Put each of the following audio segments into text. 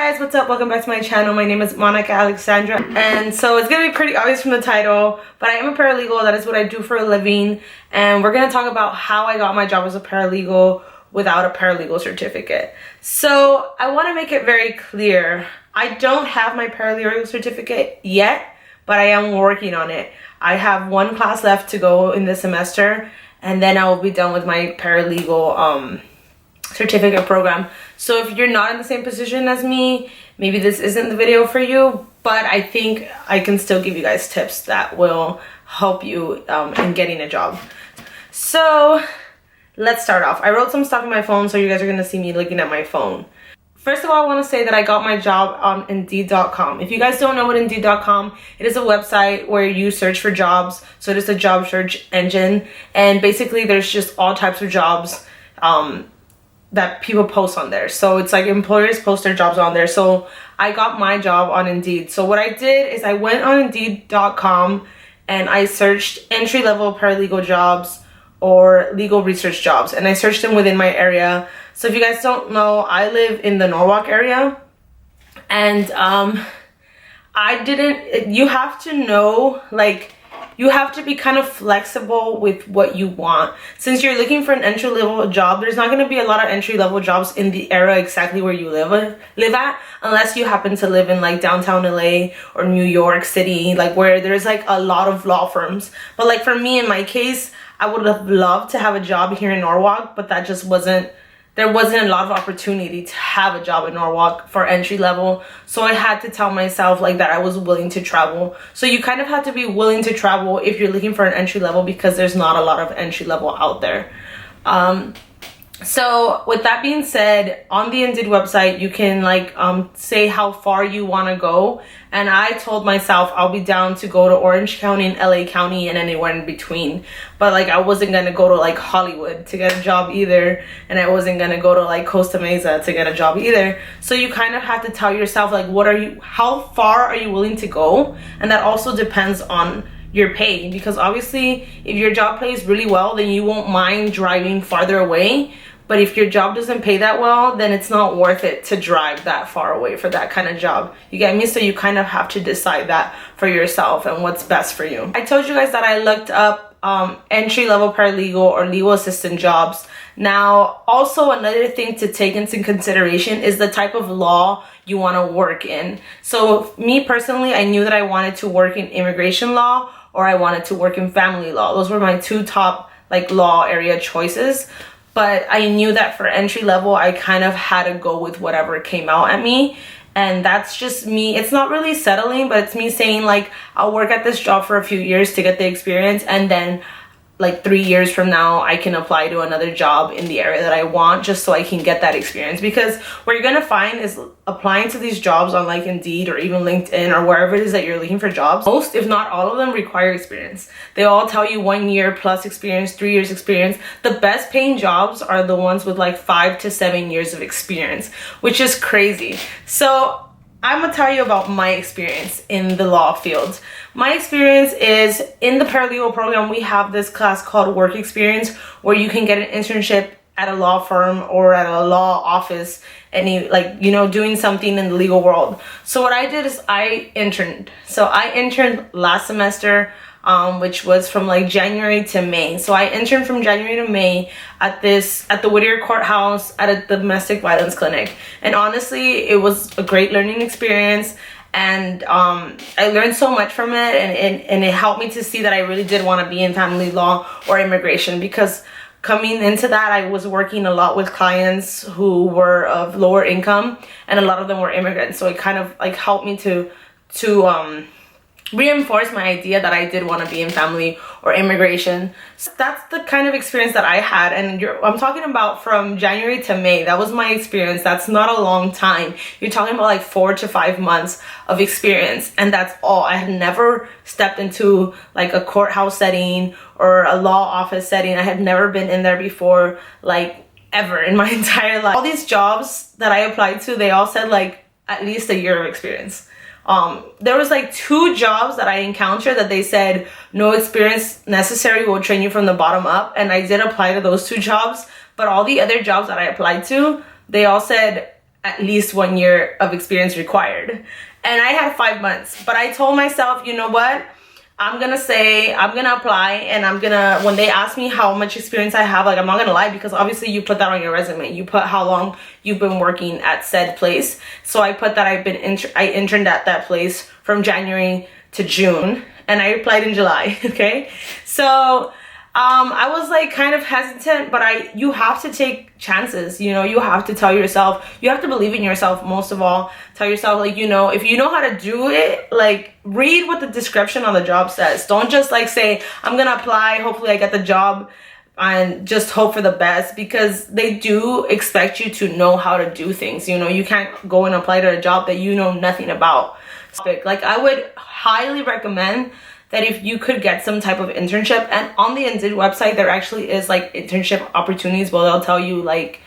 guys, what's up? Welcome back to my channel. My name is Monica Alexandra, and so it's gonna be pretty obvious from the title, but I am a paralegal. That is what I do for a living, and we're gonna talk about how I got my job as a paralegal without a paralegal certificate. So I want to make it very clear, I don't have my paralegal certificate yet, but I am working on it. I have one class left to go in this semester, and then I will be done with my paralegal certificate program. So if you're not in the same position as me, maybe this isn't the video for you, but I think I can still give you guys tips that will help you in getting a job. So let's start off. I wrote some stuff in my phone, so you guys are gonna see me looking at my phone. First of all, I want to say that I got my job on Indeed.com. If you guys don't know what Indeed.com, it is a website where you search for jobs. So it is a job search engine, and basically there's just all types of jobs that people post on there. So it's like employers post their jobs on there. So I got my job on Indeed. So what I did is I went on Indeed.com and I searched entry-level paralegal jobs or legal research jobs, and I searched them within my area. So if you guys don't know, I live in the Norwalk area, and you have to know, like, you have to be kind of flexible with what you want. Since you're looking for an entry-level job, there's not going to be a lot of entry-level jobs in the area exactly where you live at, unless you happen to live in like downtown LA or New York City, like where there's like a lot of law firms. But like for me, in my case, I would have loved to have a job here in Norwalk, but that just there wasn't a lot of opportunity to have a job in Norwalk for entry level. So I had to tell myself like that I was willing to travel. So you kind of have to be willing to travel if you're looking for an entry level, because there's not a lot of entry level out there. So with that being said, on the Indeed website, you can like say how far you want to go. And I told myself I'll be down to go to Orange County and LA County and anywhere in between. But like I wasn't going to go to like Hollywood to get a job either. And I wasn't going to go to like Costa Mesa to get a job either. So you kind of have to tell yourself like how far are you willing to go? And that also depends on your pay, because obviously if your job pays really well, then you won't mind driving farther away. But if your job doesn't pay that well, then it's not worth it to drive that far away for that kind of job. You get me? So you kind of have to decide that for yourself and what's best for you. I told you guys that I looked up entry-level paralegal or legal assistant jobs. Now, also another thing to take into consideration is the type of law you want to work in. So me personally, I knew that I wanted to work in immigration law or I wanted to work in family law. Those were my two top like law area choices. But I knew that for entry level, I kind of had to go with whatever came out at me. And that's just me. It's not really settling, but it's me saying like, I'll work at this job for a few years to get the experience, and then like 3 years from now, I can apply to another job in the area that I want, just so I can get that experience. Because what you're gonna find is applying to these jobs on like Indeed or even LinkedIn or wherever it is that you're looking for jobs, most if not all of them require experience. They all tell you 1 year plus experience, 3 years experience. The best paying jobs are the ones with like 5 to 7 years of experience, which is crazy. So I'm gonna tell you about my experience in the law field. My experience is in the paralegal program. We have this class called work experience, where you can get an internship at a law firm or at a law office, doing something in the legal world. So what I did is I interned. So I interned last semester, which was from like January to May. So I interned from January to May at the Whittier Courthouse at a domestic violence clinic. And honestly, it was a great learning experience. And I learned so much from it, and it helped me to see that I really did want to be in family law or immigration, because coming into that, I was working a lot with clients who were of lower income, and a lot of them were immigrants. So it kind of like helped me to reinforce my idea that I did want to be in family or immigration. So that's the kind of experience that I had, and I'm talking about from January to May. That was my experience. That's not a long time. You're talking about like 4 to 5 months of experience, and that's all. I had never stepped into like a courthouse setting or a law office setting. I had never been in there before, like ever in my entire life. All these jobs that I applied to, they all said like at least a year of experience. There was like 2 jobs that I encountered that they said no experience necessary, will train you from the bottom up, and I did apply to those 2 jobs. But all the other jobs that I applied to, they all said at least 1 year of experience required. And I had 5 months, but I told myself, you know what? I'm gonna apply, and when they ask me how much experience I have, like, I'm not gonna lie, because obviously you put that on your resume. You put how long you've been working at said place. So I put that I interned at that place from January to June, and I applied in July. Okay, so I was like kind of hesitant, but you have to take chances. You know, you have to tell yourself, you have to believe in yourself. Most of all, tell yourself, like, you know, if you know how to do it, like, read what the description on the job says. Don't just like say, I'm gonna apply, hopefully I get the job, and just hope for the best, because they do expect you to know how to do things. You know, you can't go and apply to a job that you know nothing about. Like, I would highly recommend that if you could get some type of internship, and on the Indeed website there actually is like internship opportunities where they'll tell you like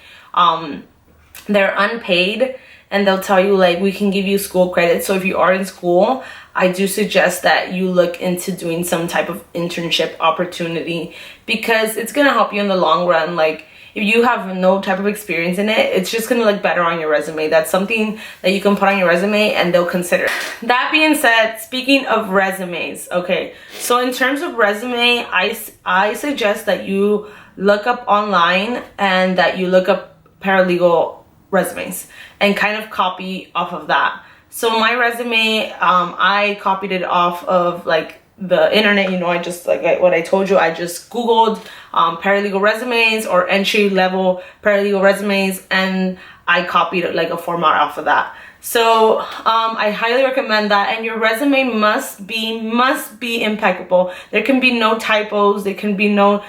they're unpaid, and they'll tell you like, we can give you school credit. So if you are in school, I do suggest that you look into doing some type of internship opportunity, because it's gonna help you in the long run. Like, if you have no type of experience in it, it's just gonna look better on your resume. That's something that you can put on your resume and they'll consider. That being said, speaking of resumes, okay, so in terms of resume, I suggest that you look up online and that you look up paralegal resumes and kind of copy off of that. So my resume, I copied it off of like the internet. You know, I just, like what I told you, I just Googled paralegal resumes or entry level paralegal resumes, and I copied like a format off of that. So I highly recommend that, and your resume must be impeccable. There can be no typos, there can be no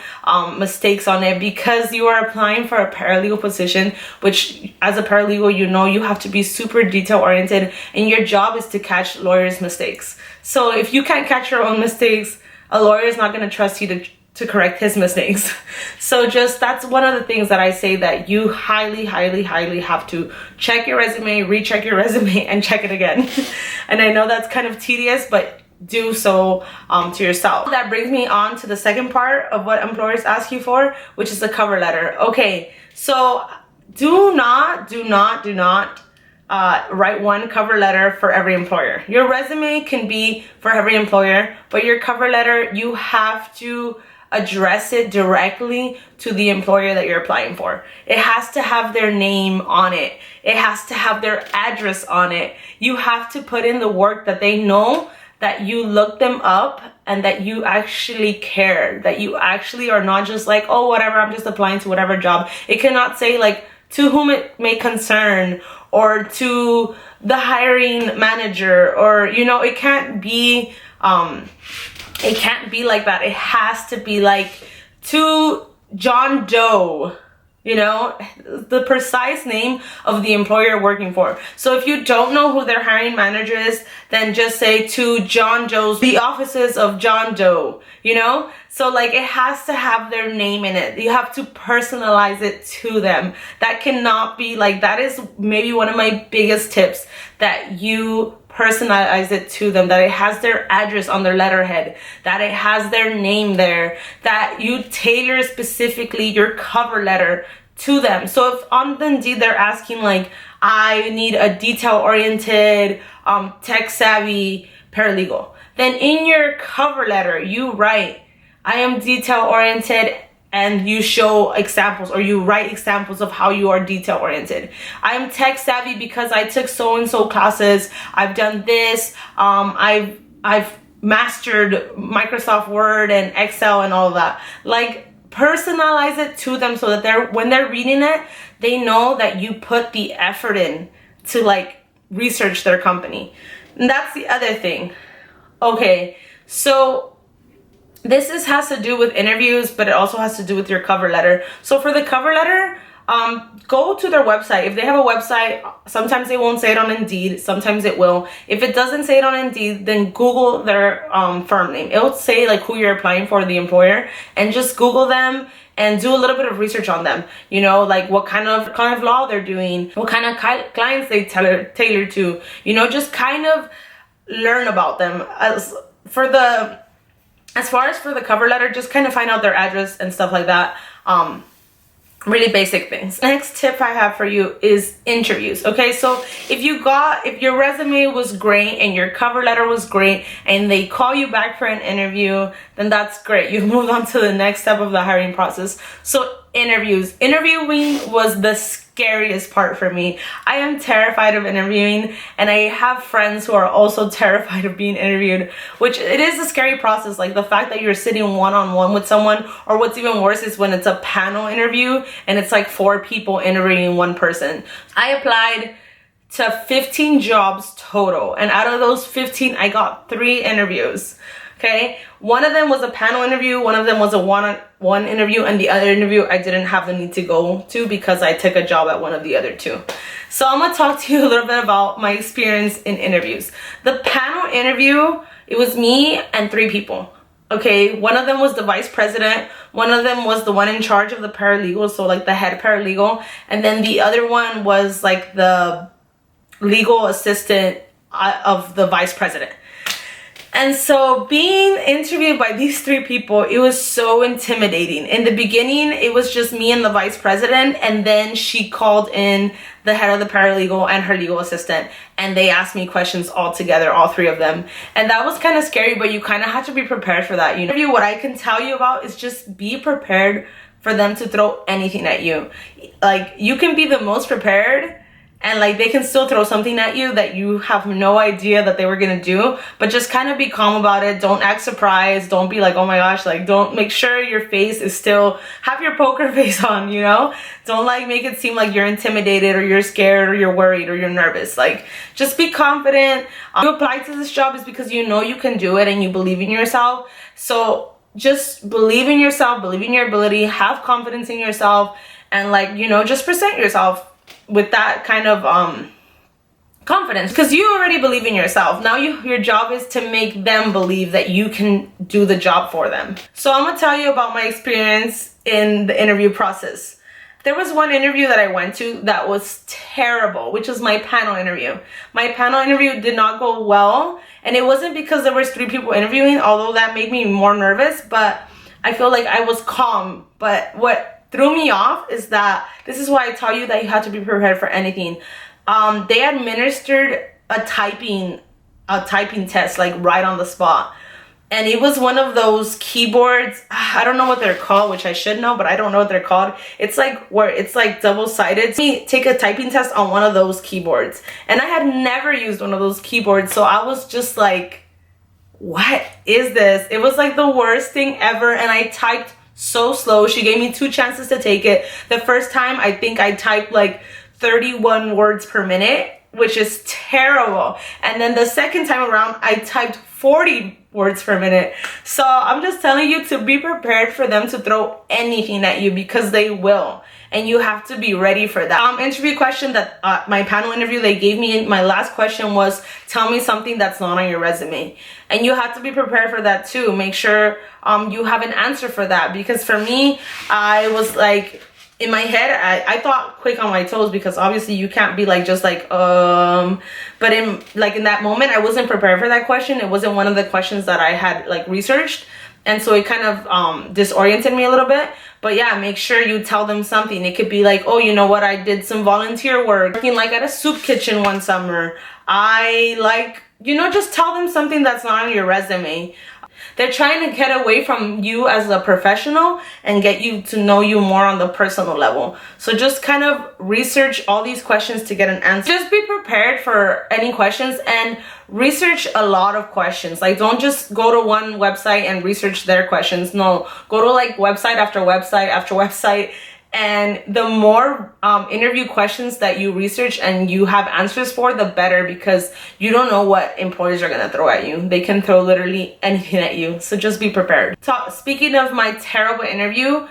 mistakes on it, because you are applying for a paralegal position, which as a paralegal, you know, you have to be super detail oriented, and your job is to catch lawyers' mistakes. So if you can't catch your own mistakes, a lawyer is not going to trust you to correct his mistakes. So just, that's one of the things that I say, that you highly have to check your resume, recheck your resume, and check it again. And I know that's kind of tedious, but do so to yourself. That brings me on to the second part of what employers ask you for, which is the cover letter. Okay, so do not write one cover letter for every employer. Your resume can be for every employer, but your cover letter, you have to address it directly to the employer that you're applying for. It has to have their name on it. It has to have their address on it. You have to put in the work that they know that you looked them up and that you actually care, that you actually are not just like, oh, whatever, I'm just applying to whatever job. It cannot say like, to whom it may concern, or to the hiring manager, or, you know, it can't be like that. It has to be like, to John Doe, you know, the precise name of the employer you're working for. So if you don't know who their hiring manager is, then just say, to John Doe's, the offices of John Doe, you know? So like, it has to have their name in it. You have to personalize it to them. That cannot be like, that is maybe one of my biggest tips, that you personalize it to them, that it has their address on their letterhead, that it has their name there, that you tailor specifically your cover letter to them. So if on the Indeed they're asking like, I need a detail-oriented, tech-savvy paralegal, then in your cover letter you write, I am detail-oriented, and you show examples, or you write examples of how you are detail oriented. I am tech savvy because I took so-and-so classes. I've done this. I've mastered Microsoft Word and Excel and all of that. Like, personalize it to them so that when they're reading it, they know that you put the effort in to like research their company. And that's the other thing. Okay, so this has to do with interviews, but it also has to do with your cover letter. So for the cover letter, go to their website. If they have a website, sometimes they won't say it on Indeed, sometimes it will. If it doesn't say it on Indeed, then Google their firm name. It'll say like who you're applying for, the employer, and just Google them and do a little bit of research on them. You know, like what kind of law they're doing, what kind of clients they tailor to, you know, just kind of learn about them. As far as for the cover letter, just kind of find out their address and stuff like that. Really basic things. Next tip I have for you is interviews. Okay, so if your resume was great and your cover letter was great and they call you back for an interview, then that's great. You've moved on to the next step of the hiring process. So interviews. Interviewing was the scariest part for me. I am terrified of interviewing, and I have friends who are also terrified of being interviewed, which it is a scary process. Like the fact that you're sitting one-on-one with someone, or what's even worse is when it's a panel interview and it's like 4 people interviewing one person. I applied to 15 jobs total, and out of those 15 I got 3 interviews. Okay, one of them was a panel interview, one of them was a one-on-one interview, and the other interview I didn't have the need to go to because I took a job at one of the other 2. So I'm gonna talk to you a little bit about my experience in interviews. The panel interview, it was me and 3 people. Okay, one of them was the vice president, one of them was the one in charge of the paralegal, so like the head paralegal, and then the other one was like the legal assistant of the vice president. And so being interviewed by these 3 people, it was so intimidating. In the beginning, it was just me and the vice president, and then she called in the head of the paralegal and her legal assistant, and they asked me questions all together, all 3 of them. And that was kind of scary, but you kind of have to be prepared for that. You know, what I can tell you about is just be prepared for them to throw anything at you. Like, you can be the most prepared, and like they can still throw something at you that you have no idea that they were gonna do, but just kind of be calm about it. Don't act surprised. Don't be like, oh my gosh, like don't, make sure your face is still, have your poker face on, you know? Don't like make it seem like you're intimidated or you're scared or you're worried or you're nervous. Like, just be confident. You applied to this job is because you know you can do it and you believe in yourself. So just believe in yourself, believe in your ability, have confidence in yourself, and like, you know, just present yourself with that kind of confidence, because you already believe in yourself. Now your job is to make them believe that you can do the job for them. So I'm gonna tell you about my experience in the interview process. There was one interview that I went to that was terrible, which was my panel interview. My panel interview did not go well, and it wasn't because there was 3 people interviewing, although that made me more nervous, but I feel like I was calm. But what threw me off is that, this is why I tell you that you have to be prepared for anything. They administered a typing test like right on the spot, and it was one of those keyboards. I don't know what they're called, which I should know, but I don't know what they're called. It's like where it's like double-sided. Take a typing test on one of those keyboards, and I had never used one of those keyboards, so I was just like, what is this? It was like the worst thing ever, and I typed so slow. She gave me 2 chances to take it. The first time, I think I typed like 31 words per minute, which is terrible. And then the second time around, I typed 40 words per minute. So I'm just telling you to be prepared for them to throw anything at you, because they will. And you have to be ready for that. Interview question that my panel interview they gave me, my last question was, tell me something that's not on your resume. And you have to be prepared for that too. Make sure you have an answer for that, because for me, I was like, in my head, I thought quick on my toes, because obviously you can't be like just like but in that moment I wasn't prepared for that question. It wasn't one of the questions that I had like researched, and so it kind of disoriented me a little bit. But yeah, make sure you tell them something. It could be like, oh, you know what, I did some volunteer work working like at a soup kitchen one summer. I like, you know, just tell them something that's not on your resume. They're trying to get away from you as a professional and get you to know you more on the personal level. So just kind of research all these questions to get an answer. Just be prepared for any questions and research a lot of questions. Like, don't just go to one website and research their questions. No, go to like website after website after website. And the more interview questions that you research and you have answers for, the better, because you don't know what employers are gonna throw at you. They can throw literally anything at you, so just be prepared. So speaking of my terrible interview,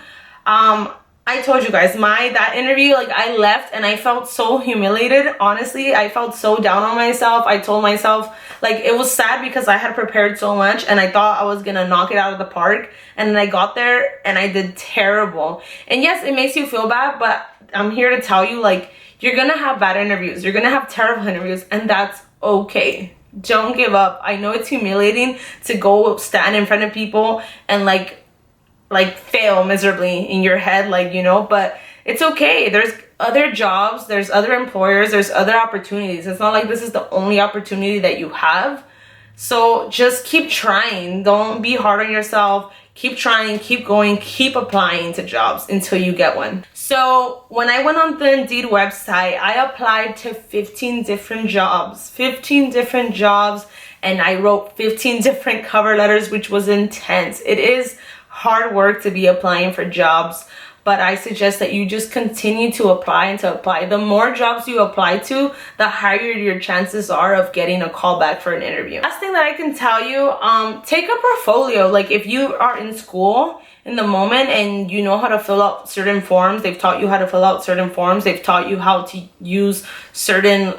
I told you guys, that interview, like I left and I felt so humiliated. Honestly, I felt so down on myself. I told myself, like, it was sad because I had prepared so much and I thought I was gonna knock it out of the park, and then I got there and I did terrible. And yes, it makes you feel bad, but I'm here to tell you, like, you're gonna have bad interviews, you're gonna have terrible interviews, and that's okay. Don't give up. I know it's humiliating to go stand in front of people and like fail miserably in your head, like, you know, but it's okay. There's other jobs, there's other employers, there's other opportunities. It's not like this is the only opportunity that you have. So just keep trying. Don't be hard on yourself. Keep trying, keep going, keep applying to jobs until you get one. So when I went on the Indeed website, I applied to 15 different jobs. 15 different jobs, and I wrote 15 different cover letters, which was intense. It is hard work to be applying for jobs, but I suggest that you just continue to apply and to apply. The more jobs you apply to, the higher your chances are of getting a call back for an interview. Last thing that I can tell you, take a portfolio. Like if you are in school in the moment and you know how to fill out certain forms, they've taught you how to fill out certain forms, they've taught you how to use certain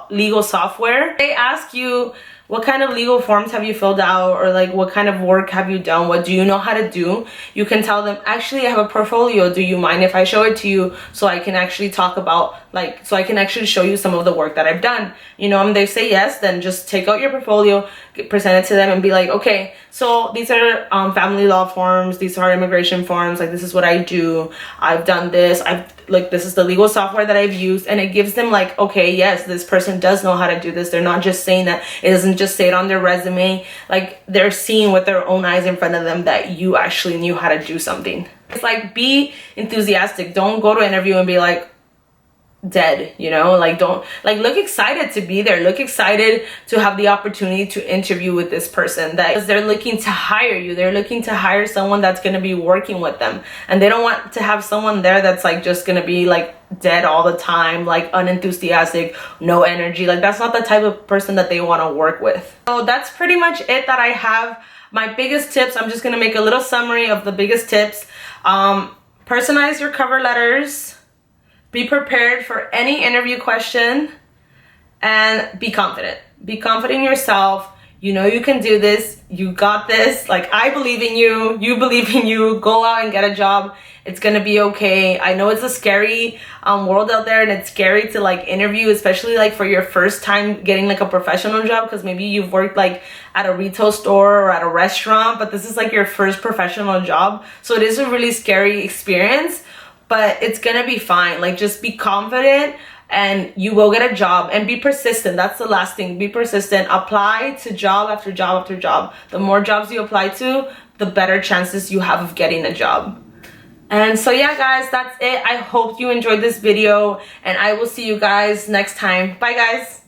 legal software. They ask you, what kind of legal forms have you filled out, or like what kind of work have you done? What do you know how to do? You can tell them, actually I have a portfolio. Do you mind if I show it to you so I can actually talk about, like, so I can actually show you some of the work that I've done? You know, and they say yes, then just take out your portfolio, present it to them and be like, okay, so these are family law forms, these are immigration forms, like this is what I do, I've done this, this is the legal software that I've used. And it gives them like, okay, yes, this person does know how to do this. They're not just saying that. It doesn't just say it on their resume. Like they're seeing with their own eyes in front of them that you actually knew how to do something. It's like, be enthusiastic. Don't go to an interview and be like dead, you know, like don't, like, look excited to be there. Look excited to have the opportunity to interview with this person, that they're looking to hire you. They're looking to hire someone that's going to be working with them, and they don't want to have someone there that's like just going to be like dead all the time, like unenthusiastic, no energy. Like that's not the type of person that they want to work with. So that's pretty much it that I have. My biggest tips, I'm just going to make a little summary of the biggest tips. Personalize your cover letters. Be prepared for any interview question, and be confident. Be confident in yourself. You know you can do this. You got this. Like, I believe in you. You believe in you. Go out and get a job. It's gonna be okay. I know it's a scary world out there, and it's scary to like interview, especially like for your first time getting like a professional job, because maybe you've worked like at a retail store or at a restaurant, but this is like your first professional job. So it is a really scary experience, but it's gonna be fine. Like, just be confident and you will get a job, and be persistent. That's the last thing. Be persistent. Apply to job after job after job. The more jobs you apply to, the better chances you have of getting a job. And so yeah, guys, that's it. I hope you enjoyed this video, and I will see you guys next time. Bye, guys.